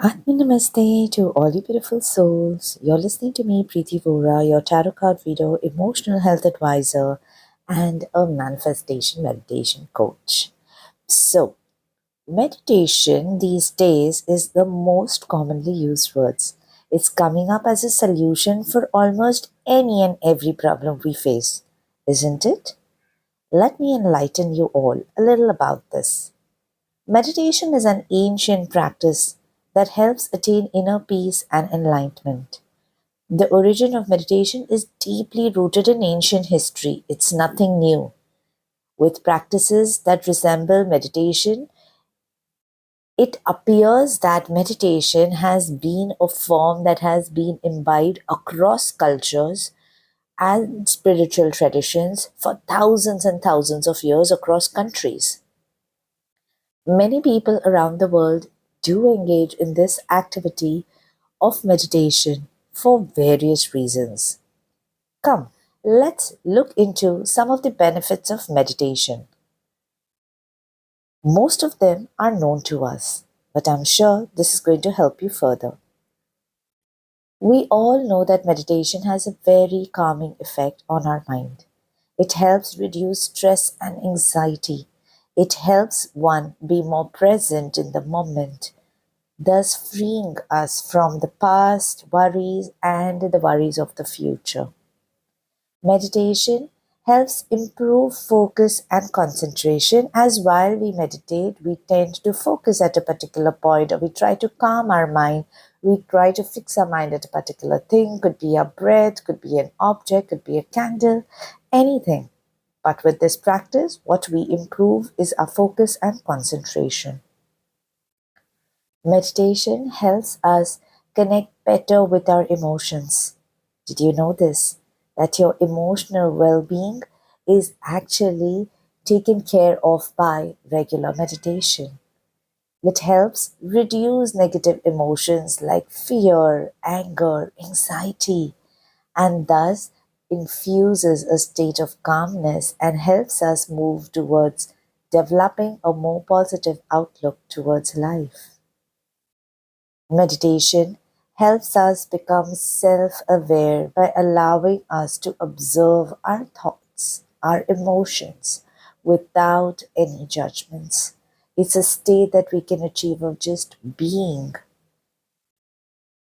Atma Namaste to all you beautiful souls. You're listening to me, Preeti Vora, your tarot card reader, emotional health advisor, and a manifestation meditation coach. So, meditation these days is the most commonly used words. It's coming up as a solution for almost any and every problem we face, isn't it? Let me enlighten you all a little about this. Meditation is an ancient practice that helps attain inner peace and enlightenment. The origin of meditation is deeply rooted in ancient history. It's nothing new. With practices that resemble meditation, it appears that meditation has been a form that has been imbibed across cultures and spiritual traditions for thousands and thousands of years across countries. Many people around the world do engage in this activity of meditation for various reasons. Come, let's look into some of the benefits of meditation. Most of them are known to us, but I'm sure this is going to help you further. We all know that meditation has a very calming effect on our mind. It helps reduce stress and anxiety. It helps one be more present in the moment, thus freeing us from the past worries and the worries of the future. Meditation helps improve focus and concentration, as while we meditate, we tend to focus at a particular point, or we try to calm our mind. We try to fix our mind at a particular thing, could be a breath, could be an object, could be a candle, anything. But with this practice, what we improve is our focus and concentration. Meditation helps us connect better with our emotions. Did you know this? That your emotional well being is actually taken care of by regular meditation. It helps reduce negative emotions like fear, anger, anxiety, and thus infuses a state of calmness and helps us move towards developing a more positive outlook towards life. Meditation helps us become self aware by allowing us to observe our thoughts, our emotions, without any judgments. It's a state that we can achieve of just being.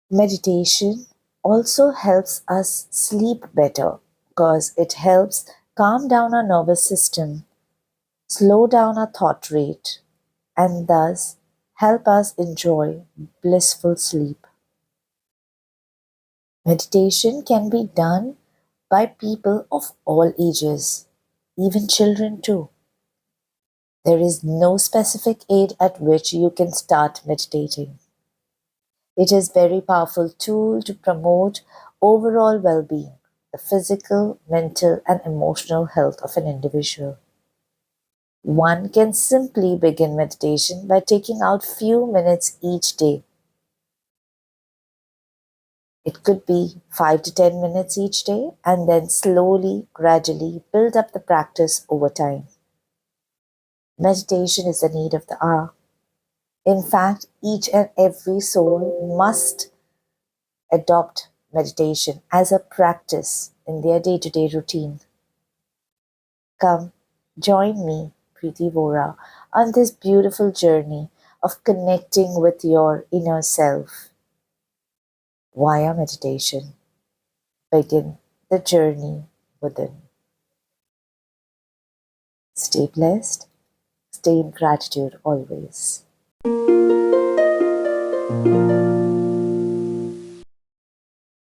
Meditation also helps us sleep better because it helps calm down our nervous system, slow down our thought rate, and thus help us enjoy blissful sleep. Meditation can be done by people of all ages, even children too. There is no specific age at which you can start meditating. It is a very powerful tool to promote overall well-being, the physical, mental, and emotional health of an individual. One can simply begin meditation by taking out few minutes each day. It could be 5 to 10 minutes each day and then slowly, gradually build up the practice over time. Meditation is the need of the hour. In fact, each and every soul must adopt meditation as a practice in their day to day routine. Come, join me, Preeti Vora, on this beautiful journey of connecting with your inner self via meditation. Begin the journey within. Stay blessed, stay in gratitude always.